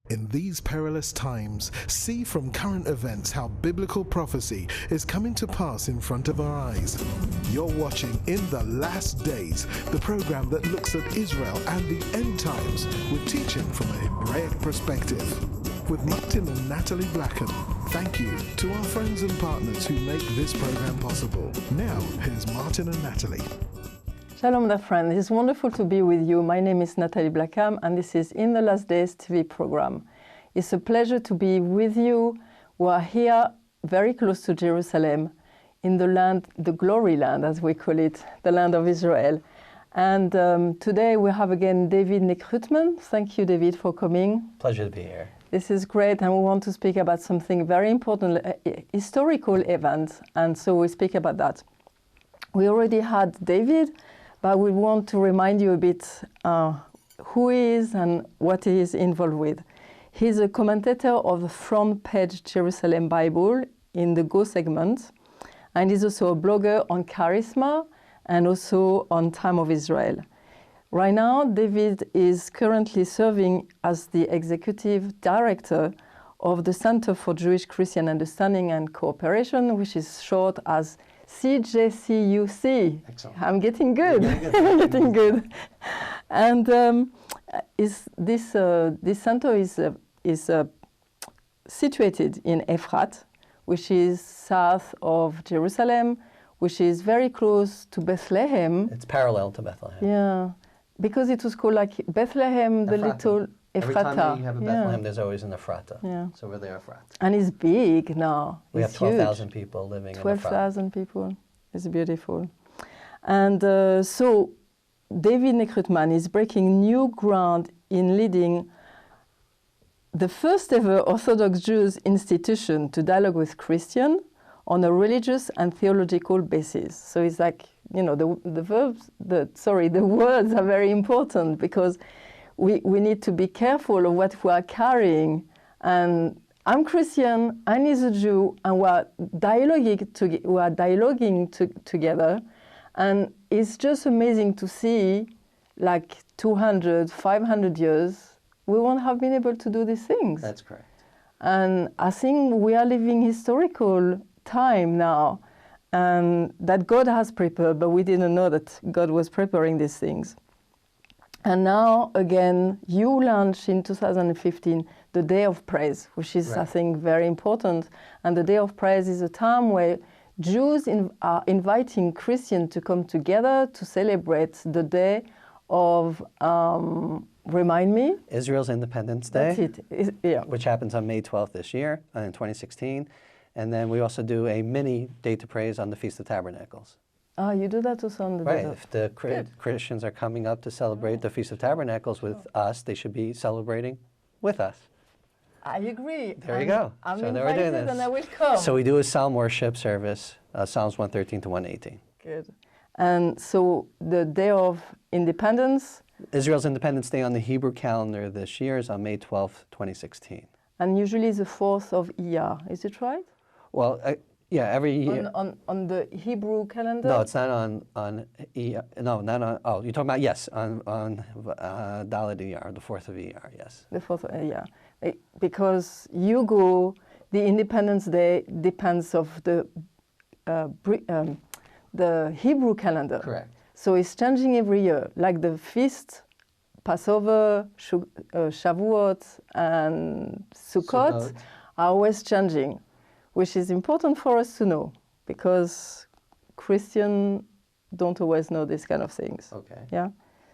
In these perilous times, see from current events how biblical prophecy is coming to pass in front of our eyes. You're watching In the Last Days, the program that looks at Israel and the end times with teaching from a Hebraic perspective. With Martin and Natalie Blackham. Thank you to our friends and partners who make this program possible. Now, here's Martin and Natalie. Shalom, dear friend. It's wonderful to be with you. My name is Natalie Blackham, and this is In the Last Days TV program. It's a pleasure to be with you. We are here very close to Jerusalem, in the land, the glory land, as we call it, the land of Israel. And today we have again David Nekrutman. Thank you, David, for coming. Pleasure to be here. This is great, and we want to speak about something very important, historical event, and so we speak about that. We already had David, but we want to remind you a bit who he is and what he is involved with. He's a commentator of the Front Page Jerusalem Bible in the Go segment, and he's also a blogger on Charisma and also on Time of Israel. Right now, David is currently serving as the executive director of the Center for Jewish Christian Understanding and Cooperation, which is short as CJCUC. Excellent. I'm getting good. I'm getting good. And this center is situated in Efrat, which is south of Jerusalem, which is very close to Bethlehem. It's parallel to Bethlehem. Yeah, because it was called like Bethlehem, the little Every Ephrata. time you have a Bethlehem, there's always an Ephrata. Yeah. So we're there, Ephrata. And it's big now. We have It's 12,000 huge. people living in 12,000 people. It's beautiful. And so David Nekrutman is breaking new ground in leading the first ever Orthodox Jews institution to dialogue with Christians on a religious and theological basis. So it's like, you know, the words are very important because we need to be careful of what we are carrying. And I'm Christian, and he's a Jew, and we are dialoguing together. And it's just amazing to see, like 200, 500 years, we won't have been able to do these things. That's correct. And I think we are living historical time now, and that God has prepared, but we didn't know that God was preparing these things. And now, again, you launched in 2015 the Day of Praise, which is, Right. I think, very important. And the Day of Praise is a time where Jews are inviting Christians to come together to celebrate the day of, remind me? Israel's Independence Day, That's it. Yeah. which happens on May 12th this year, in 2016. And then we also do a mini Day to Praise on the Feast of Tabernacles. Ah, you do that also on the Right. day. If the Christians are coming up to celebrate the Feast of Tabernacles with us, they should be celebrating with us. I agree. There you go. I'm So now we're doing invited this. and I will come. So we do a psalm worship service, Psalms 113 to 118. Good. And so the Day of Independence, Israel's Independence Day on the Hebrew calendar this year is on May 12th, 2016. and usually the 4th of Iyar, is it right? Well, yeah, every year. On the Hebrew calendar? No, it's not on no, not on. Oh, you're talking about yes, on Dalet Iyar, the 4th of Iyar, yes. The 4th of Iyar. Because the Independence Day depends of the Hebrew calendar. Correct. So it's changing every year, like the feast, Passover, Shavuot, and Sukkot are always changing, which is important for us to know because Christians don't always know these kind of things. Okay. Yeah.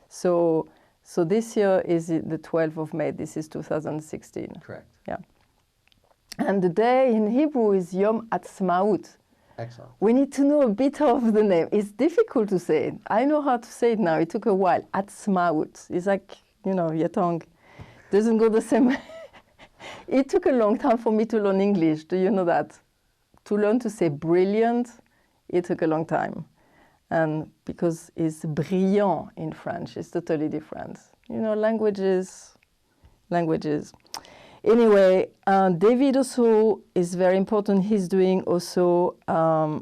So this year is the 12th of May. This is 2016. Correct. Yeah. And the day in Hebrew is Yom Ha'atzmaut. Excellent. We need to know a bit of the name. It's difficult to say it. I know how to say it now. It took a while. Atzmaut. It's like, you know, your tongue doesn't go the same. It took a long time for me to learn English. Do you know that? To learn to say brilliant, it took a long time. And because it's brillant in French, it's totally different. You know, languages. Anyway, David also is very important. He's doing also a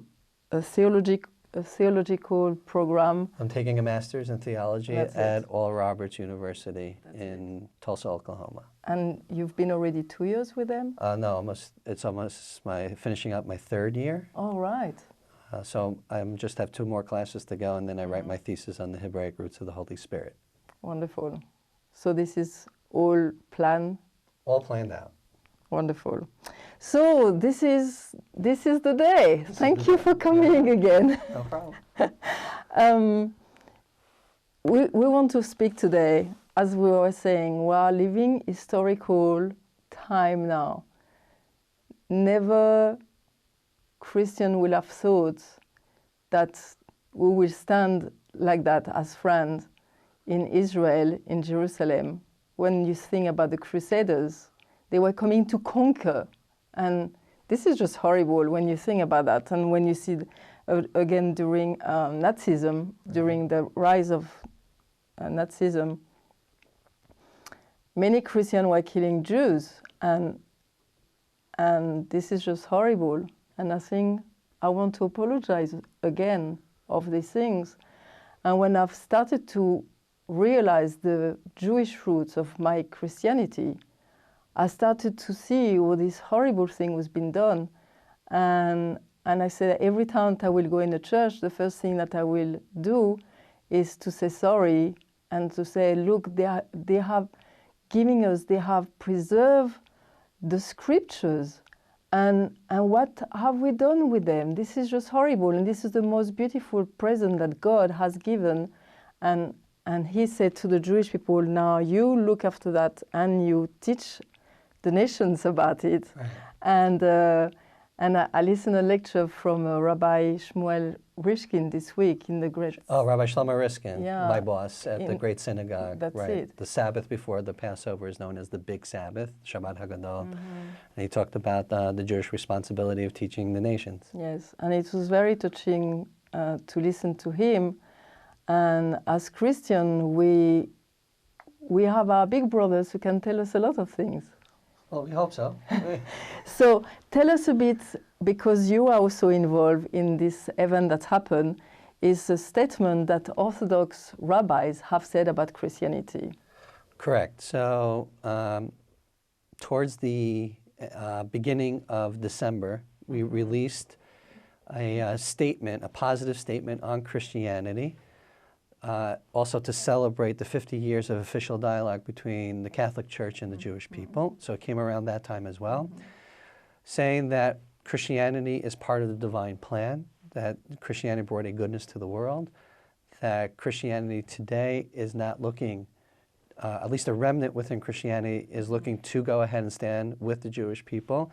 a theological program. I'm taking a master's in theology That's at it. Oral Roberts University in Tulsa, Oklahoma. And you've been already 2 years with them? No, it's almost finishing up my 3rd year. All right. So I just have 2 more classes to go, and then I write my thesis on the Hebraic roots of the Holy Spirit. Wonderful. So this is all planned? All planned out. Wonderful. So this is the day. Thank you for coming again. No problem. We want to speak today, as we were saying, we are living historical time now. Never Christian will have thought that we will stand like that as friends in Israel, in Jerusalem. When you think about the Crusaders, they were coming to conquer. And this is just horrible when you think about that. And when you see, again, during Nazism, during the rise of Nazism, many Christians were killing Jews. And this is just horrible. And I think I want to apologize again of these things. And when I've started to realize the Jewish roots of my Christianity, I started to see all this horrible thing was being done. And I said, every time I will go in a church, the first thing that I will do is to say sorry and to say, look, they have given us, they have preserved the scriptures. And what have we done with them? This is just horrible. And this is the most beautiful present that God has given. And he said to the Jewish people, now you look after that and you teach the nations about it. Right. And I listened a lecture from Rabbi Shmuel Rishkin this week in the great... Oh, Rabbi Shlomo Riskin, yeah, my boss at the Great Synagogue. That's right. it. The Sabbath before the Passover is known as the Big Sabbath, Shabbat HaGadol. And he talked about the Jewish responsibility of teaching the nations. Yes, and it was very touching to listen to him. And as Christian, we have our big brothers who can tell us a lot of things. Well, we hope so. So tell us a bit, because you are also involved in this event that happened, is a statement that Orthodox rabbis have said about Christianity. Correct. So towards the beginning of December, we released a statement, a positive statement on Christianity, also to celebrate the 50 years of official dialogue between the Catholic Church and the Jewish people. So it came around that time as well, saying that Christianity is part of the divine plan, that Christianity brought a goodness to the world, that Christianity today is not looking, at least a remnant within Christianity is looking to go ahead and stand with the Jewish people,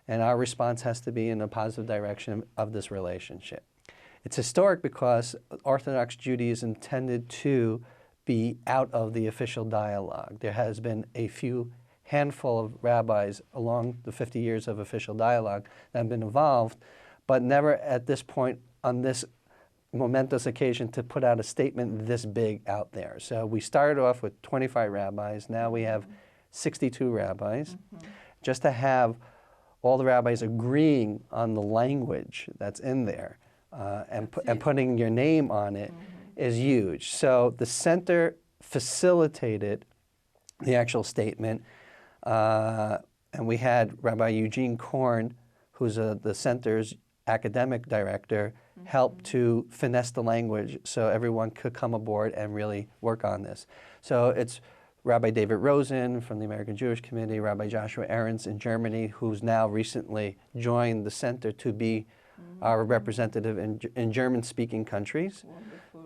and our response has to be in a positive direction of this relationship. It's historic because Orthodox Judaism tended to be out of the official dialogue. There has been a handful of rabbis along the 50 years of official dialogue that have been involved, but never at this point on this momentous occasion to put out a statement this big out there. So we started off with 25 rabbis. Now we have 62 rabbis. Just to have all the rabbis agreeing on the language that's in there and putting your name on it is huge. So the center facilitated the actual statement, and we had Rabbi Eugene Korn, who's the center's academic director, help to finesse the language so everyone could come aboard and really work on this. So it's Rabbi David Rosen from the American Jewish Committee, Rabbi Joshua Ahrens in Germany, who's now recently joined the center to be our representative in German-speaking countries,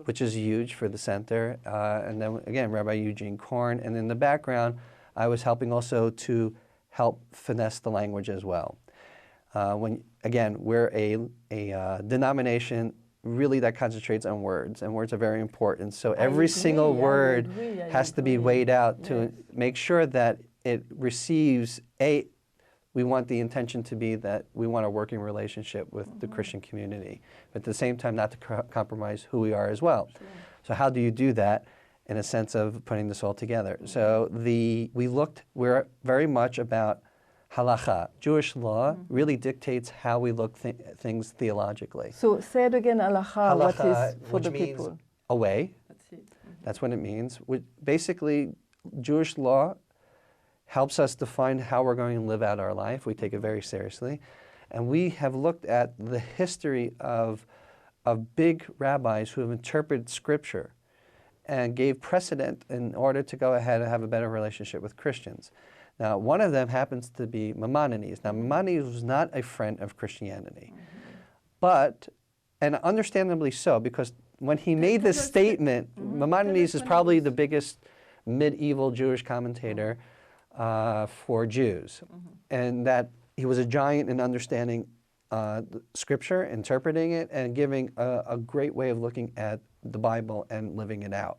which is huge for the center. And then again, Rabbi Eugene Korn. And in the background, I was helping also to help finesse the language as well. Again, we're a denomination really that concentrates on words, and words are very important. So every single word has to be weighed out to make sure that it receives we want the intention to be that we want a working relationship with the Christian community, but at the same time not to compromise who we are as well. Sure. So how do you do that in a sense of putting this all together? So we're very much about Halacha, Jewish law, really dictates how we look things theologically. So say it again, halacha, what Halacha, is for which the means people? a way. That's it. That's what it means. Basically, Jewish law helps us define how we're going to live out our life. We take it very seriously. And we have looked at the history of big rabbis who have interpreted Scripture and gave precedent in order to go ahead and have a better relationship with Christians. Now, one of them happens to be Maimonides. Now, Maimonides was not a friend of Christianity, but, and understandably so, because when he made this statement, Maimonides is probably the biggest medieval Jewish commentator for Jews, and that he was a giant in understanding Scripture, interpreting it, and giving a great way of looking at the Bible and living it out.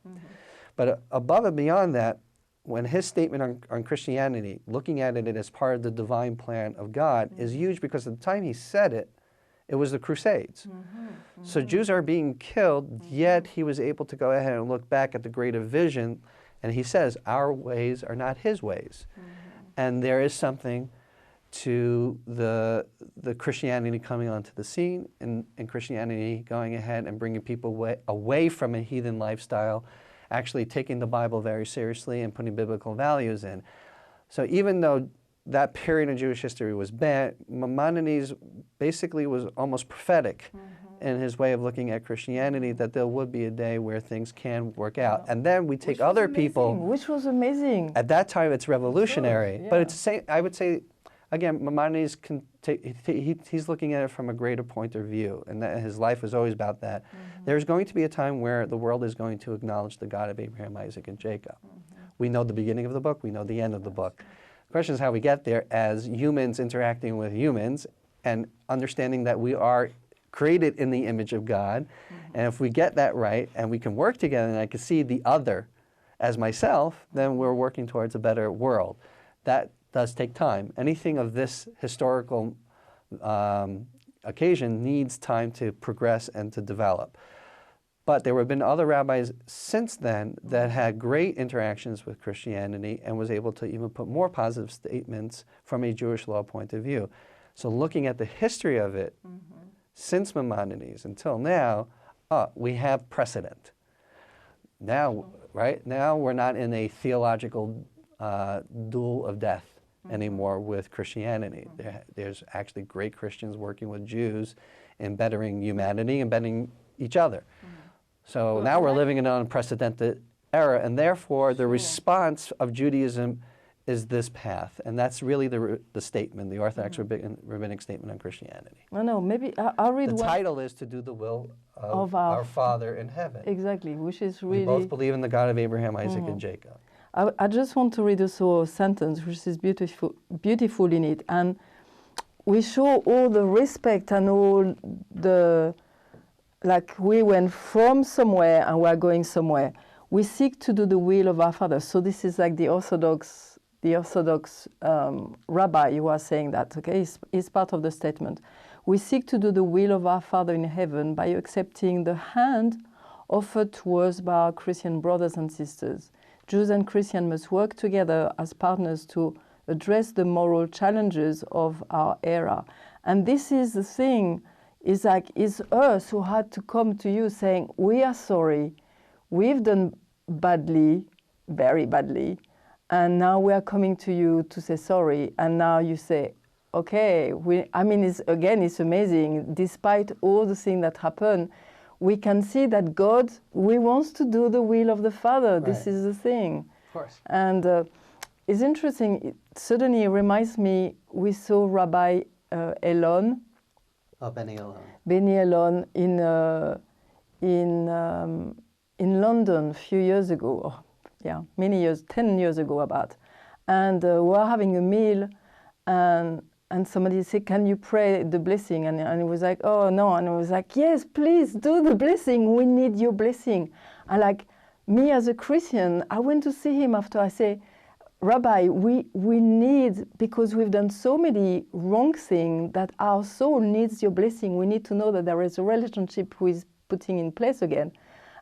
But above and beyond that, when his statement on Christianity, looking at it as part of the divine plan of God, is huge, because at the time he said it, it was the Crusades. So Jews are being killed, yet he was able to go ahead and look back at the greater vision, and he says, our ways are not his ways. And there is something to the Christianity coming onto the scene, and Christianity going ahead and bringing people away from a heathen lifestyle, actually taking the Bible very seriously and putting biblical values in. So even though that period in Jewish history was bad, Maimonides basically was almost prophetic in his way of looking at Christianity, that there would be a day wwhere things can work out. And then we take other people. Which was amazing. At that time, it's revolutionary. Yeah. But it's the same, I would say, again, Maimonides can he's looking at it from a greater point of view, and that his life was always about that. There's going to be a time where the world is going to acknowledge the God of Abraham, Isaac, and Jacob. We know the beginning of the book, we know the end of the book. The question is how we get there as humans interacting with humans and understanding that we are created in the image of God. And if we get that right and we can work together, and I can see the other as myself, then we're working towards a better world. That does take time. Anything of this historical occasion needs time to progress and to develop. But there have been other rabbis since then that had great interactions with Christianity and was able to even put more positive statements from a Jewish law point of view. So looking at the history of it, since Maimonides until now, we have precedent. Now, right, now we're not in a theological duel of death anymore with Christianity. There's actually great Christians working with Jews in bettering humanity and bettering each other. So now we're living in an unprecedented era, and therefore the response of Judaism is this path, and that's really the statement, the Orthodox rabbinic statement on Christianity. No, maybe I'll read the one. title is to do the will of our Father in heaven. Exactly, which is really... We both believe in the God of Abraham, Isaac, and Jacob. I just want to read also a sentence which is beautiful in it, and we show all the respect and all the, like we went from somewhere and we're going somewhere. We seek to do the will of our Father. So this is like the Orthodox rabbi, you are saying that, okay? It's part of the statement. We seek to do the will of our Father in heaven by accepting the hand offered to us by our Christian brothers and sisters. Jews and Christians must work together as partners to address the moral challenges of our era. And this is the thing, is like, it's us who had to come to you saying, we are sorry, we've done badly, very badly, and now we are coming to you to say sorry. And now you say, okay, it's amazing. Despite all the things that happen, we can see that God, we wants to do the will of the Father. Right. This is the thing. Of course. And it's interesting. It suddenly reminds me, we saw Rabbi Elon. Oh, Benny Elon. Benny Elon in London a few years ago. Many years, 10 years ago about. And we were having a meal, and somebody said, can you pray the blessing? And it was like, oh, no. And I was like, yes, please do the blessing. We need your blessing. And like me as a Christian, I went to see him after. I say, Rabbi, we need, because we've done so many wrong things, that our soul needs your blessing. We need to know that there is a relationship with putting in place again.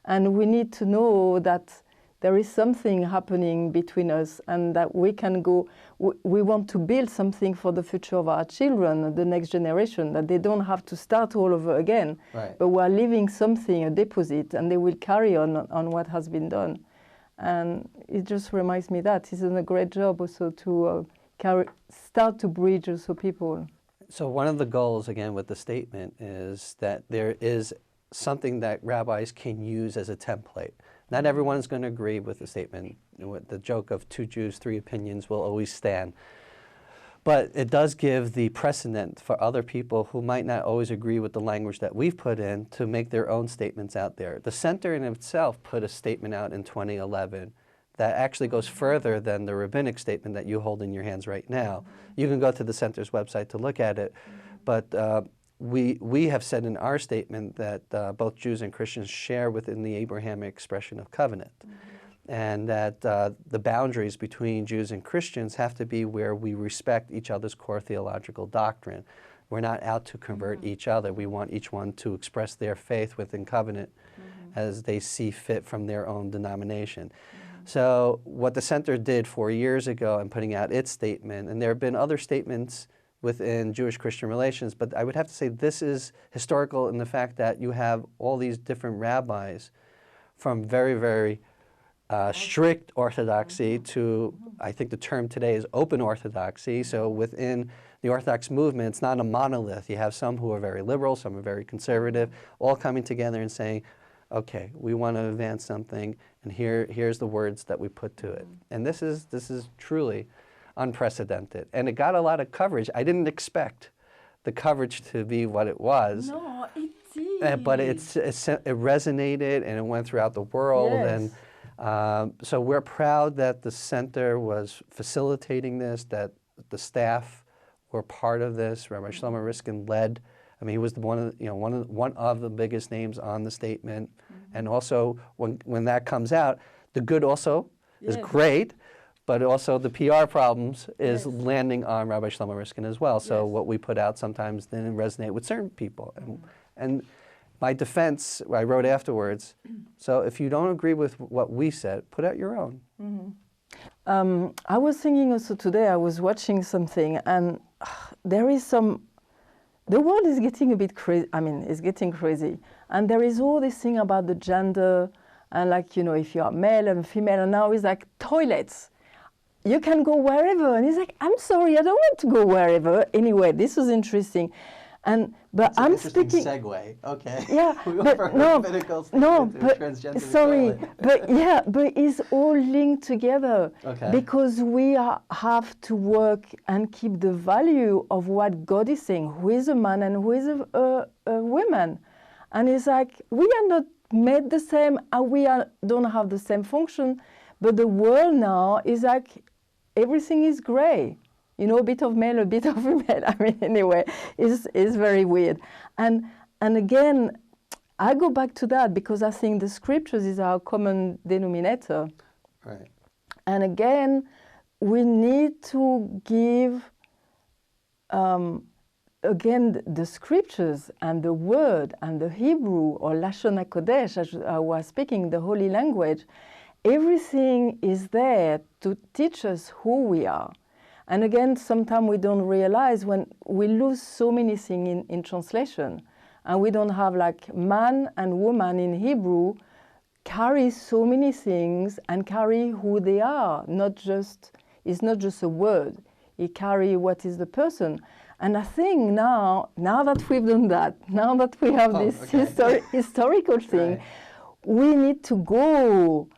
And we need to know that there is something happening between us, and that we can go, we want to build something for the future of our children, the next generation, that they don't have to start all over again, Right. but we're leaving something, a deposit, and they will carry on what has been done. And it just reminds me that he's done a great job also to start to bridge also people. So one of the goals, again, with the statement is that there is something that rabbis can use as a template. Not everyone's going to agree with the statement. The joke of 2 Jews, 3 opinions will always stand. But it does give the precedent for other people who might not always agree with the language that we've put in to make their own statements out there. The Center in itself put a statement out in 2011 that actually goes further than the rabbinic statement that you hold in your hands right now. You can go to the Center's website to look at it, but we have said in our statement that both Jews and Christians share within the Abrahamic expression of covenant, and that the boundaries between Jews and Christians have to be where we respect each other's core theological doctrine. We're not out to convert each other. We want each one to express their faith within covenant as they see fit from their own denomination. So what the Center did 4 years ago in putting out its statement, and there have been other statements within Jewish-Christian relations, but I would have to say this is historical in the fact that you have all these different rabbis from very, very strict orthodoxy to, I think the term today is open orthodoxy. So within the Orthodox movement, it's not a monolith. You have some who are very liberal, some are very conservative, all coming together and saying, okay, we want to advance something, and here's the words that we put to it. And this is truly unprecedented. And it got a lot of coverage. I didn't expect the coverage to be what it was. No, it did. But it resonated, and it went throughout the world. Yes. And so we're proud that the Center was facilitating this, that the staff were part of this. Rabbi Shlomo Riskin led. I mean, he was one of the biggest names on the statement. And also, when that comes out, the good also is great, but also the PR problems is landing on Rabbi Shlomo Riskin as well. So what we put out sometimes didn't resonate with certain people. And my defense, I wrote afterwards, so if you don't agree with what we said, put out your own. I was thinking also today, I was watching something, and there is the world is getting a bit crazy. I mean, it's getting crazy. And there is all this thing about the gender, and like, you know, if you are male and female, and now it's like toilets. You can go wherever. And he's like, I'm sorry, I don't want to go wherever. Anyway, this was interesting. But I'm speaking. Segue. Okay. Yeah, but sorry, but it's all linked together. Okay. Because we have to work and keep the value of what God is saying. Who is a man and who is a woman? And it's like we are not made the same, and we don't have the same function. But the world now is like everything is gray. You know, a bit of male, a bit of female. I mean, anyway, it's very weird. And again, I go back to that because I think the scriptures is our common denominator. Right. And again, we need to give, again, the scriptures and the word and the Hebrew or Lashon HaKodesh, as I was speaking, the holy language. Everything is there to teach us who we are. And again, sometimes we don't realize when we lose so many things in translation, and we don't have like man and woman in Hebrew carry so many things and carry who they are. It's not just a word. It carry what is the person. And I think now that we've done that, now that we have this historical thing, we need to go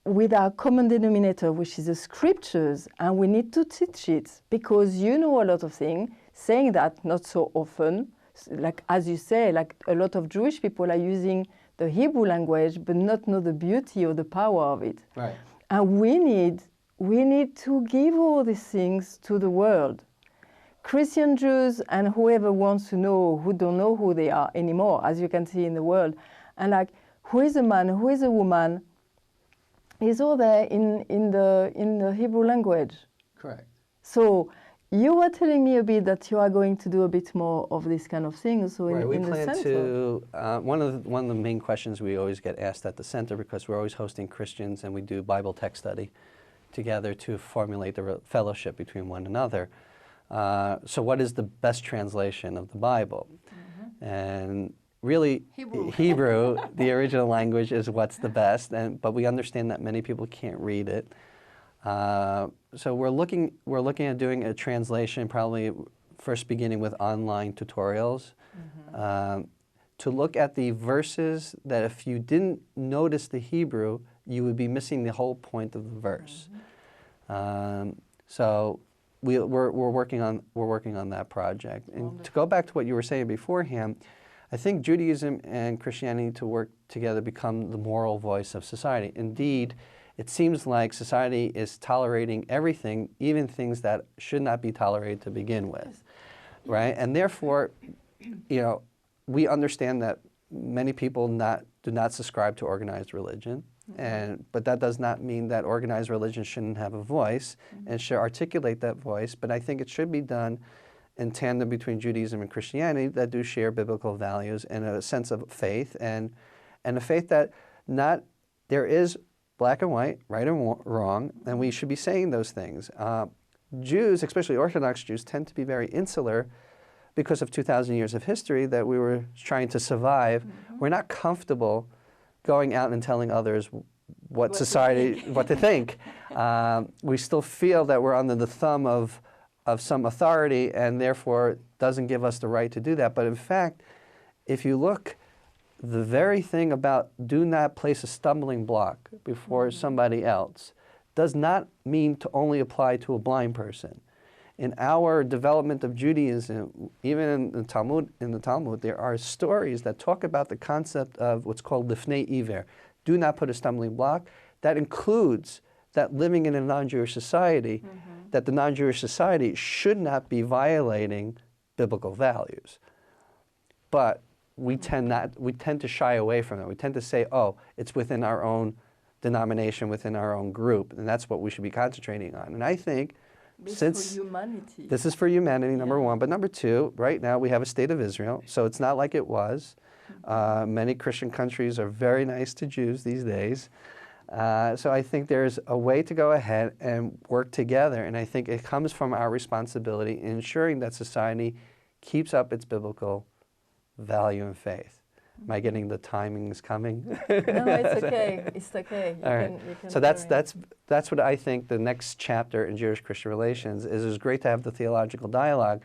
with our common denominator, which is the scriptures, and we need to teach it, because you know a lot of things, saying that not so often, like as you say, like a lot of Jewish people are using the Hebrew language, but not know the beauty or the power of it. Right. And we need to give all these things to the world. Christian Jews and whoever wants to know, who don't know who they are anymore, as you can see in the world, and like, who is a man, who is a woman, is all there in the Hebrew language. Correct. So you were telling me a bit that you are going to do a bit more of this kind of thing. So Right, we in the plan center. to, one of the main questions we always get asked at the center, because we're always hosting Christians and we do Bible text study together to formulate the fellowship between one another. So what is the best translation of the Bible? And really, Hebrew, the original language, is what's the best, but we understand that many people can't read it. So we're looking at doing a translation, probably first beginning with online tutorials, to look at the verses that if you didn't notice the Hebrew, you would be missing the whole point of the verse. So we're working on that project. And Wonderful. to go back to what you were saying beforehand, I think Judaism and Christianity to work together become the moral voice of society. Indeed, it seems like society is tolerating everything, even things that should not be tolerated to begin with, right? And therefore, you know, we understand that many people do not subscribe to organized religion, but that does not mean that organized religion shouldn't have a voice and should articulate that voice. But I think it should be done in tandem between Judaism and Christianity that do share biblical values and a sense of faith, and a faith that there is black and white, right and wrong, and we should be saying those things. Jews, especially Orthodox Jews, tend to be very insular because of 2,000 years of history that we were trying to survive. We're not comfortable going out and telling others what to think. We still feel that we're under the thumb of some authority, and therefore doesn't give us the right to do that. But in fact, if you look, the very thing about do not place a stumbling block before somebody else does not mean to only apply to a blind person. In our development of Judaism, even in the Talmud, there are stories that talk about the concept of what's called lifnei iver. Do not put a stumbling block. That includes that living in a non-Jewish society, that the non-Jewish society should not be violating biblical values. But we tend to shy away from it. We tend to say, oh, it's within our own denomination, within our own group, and that's what we should be concentrating on. And I think this is for humanity, number one. But number two, right now we have a state of Israel, so it's not like it was. Many Christian countries are very nice to Jews these days. So I think there's a way to go ahead and work together, and I think it comes from our responsibility in ensuring that society keeps up its biblical value and faith. Am I getting the timings coming? No, it's okay. It's okay. You can so that's what I think the next chapter in Jewish-Christian relations is. It's great to have the theological dialogue,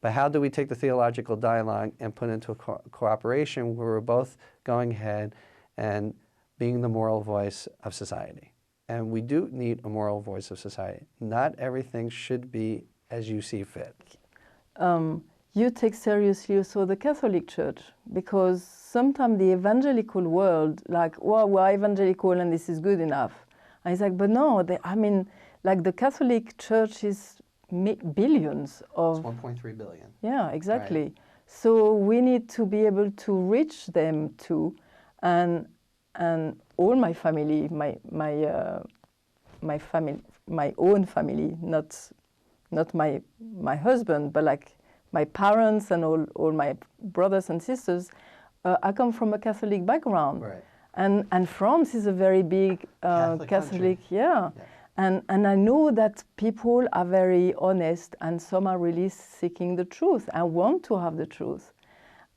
but how do we take the theological dialogue and put it into a cooperation where we're both going ahead and being the moral voice of society? And we do need a moral voice of society. Not everything should be as you see fit. You take seriously also the Catholic Church, because sometimes the evangelical world, like, well, we're evangelical and this is good enough. And it's like, but no, like the Catholic Church is billions of... It's 1.3 billion. Yeah, exactly. Right. So we need to be able to reach them too. And all my family, my family, my own family, not my husband, but like my parents and all my brothers and sisters, I come from a Catholic background. Right. And France is a very big Catholic, yeah. And I know that people are very honest, and some are really seeking the truth and want to have the truth.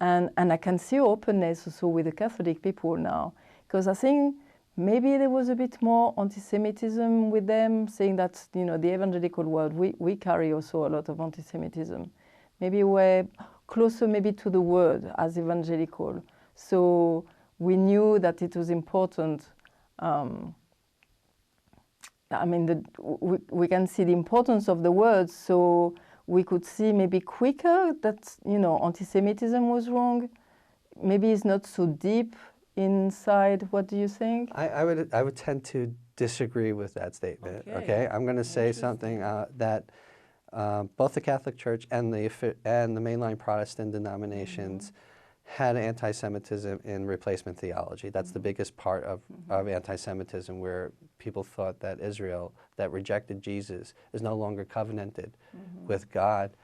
And I can see openness also with the Catholic people now, because I think maybe there was a bit more anti-Semitism with them, saying that, you know, the evangelical world, we carry also a lot of anti-Semitism. Maybe we're closer maybe to the word as evangelical. So we knew that it was important. I mean, we can see the importance of the word, so we could see maybe quicker that, you know, anti-Semitism was wrong. Maybe it's not so deep inside. What do you think? I would tend to disagree with that statement. Okay? I'm going to say something that both the Catholic Church and the mainline Protestant denominations had anti-Semitism in replacement theology. That's the biggest part of anti-Semitism, where people thought that Israel, that rejected Jesus, is no longer covenanted with God.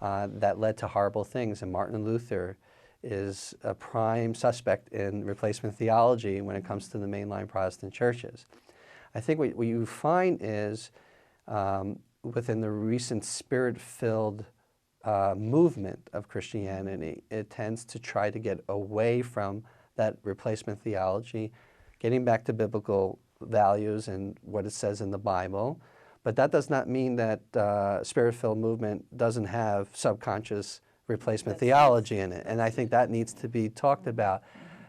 That led to horrible things, and Martin Luther is a prime suspect in replacement theology when it comes to the mainline Protestant churches. I think what you find is, within the recent spirit-filled movement of Christianity, it tends to try to get away from that replacement theology, getting back to biblical values and what it says in the Bible. But that does not mean that spirit-filled movement doesn't have subconscious replacement theology in it. And I think that needs to be talked about.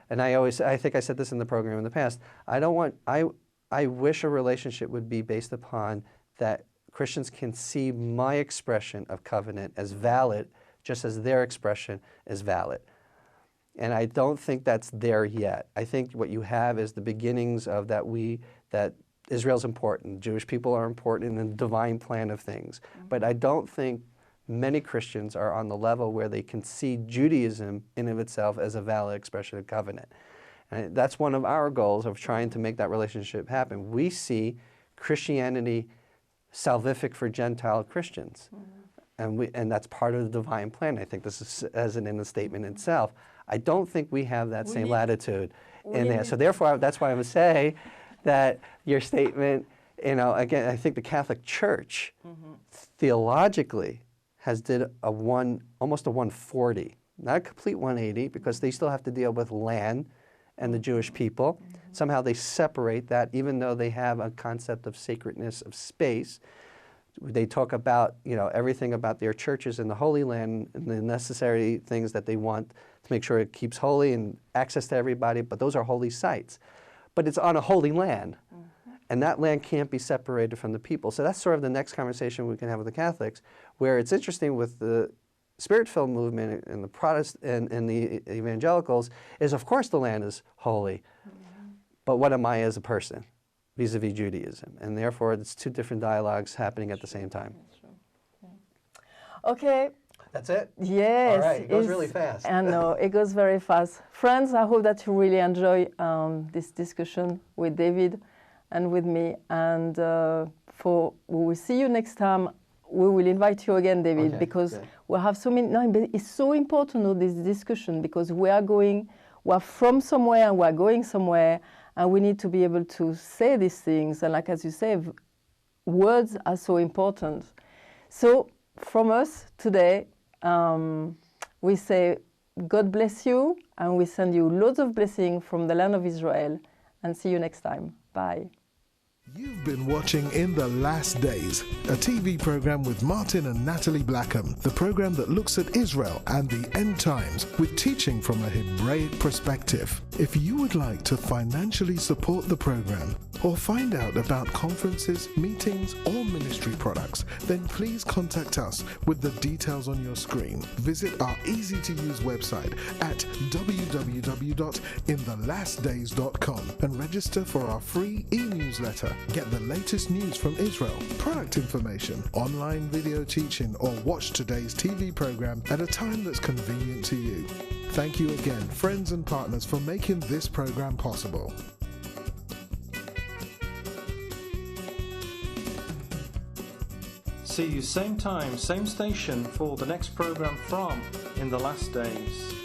And I think I said this in the program in the past, I wish a relationship would be based upon that Christians can see my expression of covenant as valid, just as their expression is valid. And I don't think that's there yet. I think what you have is the beginnings of that Israel's important, Jewish people are important in the divine plan of things. But I don't think many Christians are on the level where they can see Judaism in of itself as a valid expression of covenant. And that's one of our goals of trying to make that relationship happen. We see Christianity salvific for Gentile Christians. And that's part of the divine plan. I think this is as in the statement itself. I don't think we have that same latitude in there. So therefore, that's why I would say that your statement, again, I think the Catholic Church theologically has did almost a 140, not a complete 180, because they still have to deal with land and the Jewish people. Somehow they separate that, even though they have a concept of sacredness of space. They talk about, everything about their churches in the Holy Land and the necessary things that they want to make sure it keeps holy and access to everybody, but those are holy sites. But it's on a holy land, and that land can't be separated from the people. So that's sort of the next conversation we can have with the Catholics, where it's interesting with the Spirit-filled movement and the Protestant and the evangelicals is, of course, the land is holy, but what am I as a person vis-a-vis Judaism? And therefore, it's two different dialogues happening at the same time. Okay. That's it? Yes. All right, it goes really fast. I know, it goes very fast. Friends, I hope that you really enjoy this discussion with David and with me. And we will see you next time. We will invite you again, David, because we have so many. No, but it's so important, this discussion, because we are from somewhere and we are going somewhere, and we need to be able to say these things. And like as you say, words are so important. So from us today, we say God bless you, and we send you loads of blessing from the land of Israel, and see you next time. Bye. You've been watching In the Last Days, a TV program with Martin and Natalie Blackham, the program that looks at Israel and the end times with teaching from a Hebraic perspective. If you would like to financially support the program or find out about conferences, meetings, or ministry products, then please contact us with the details on your screen. Visit our easy-to-use website at www.inthelastdays.com and register for our free e-newsletter. Get the latest news from Israel, product information, online video teaching, or watch today's TV program at a time that's convenient to you. Thank you again, friends and partners, for making this program possible. See you same time, same station for the next program from In the Last Days.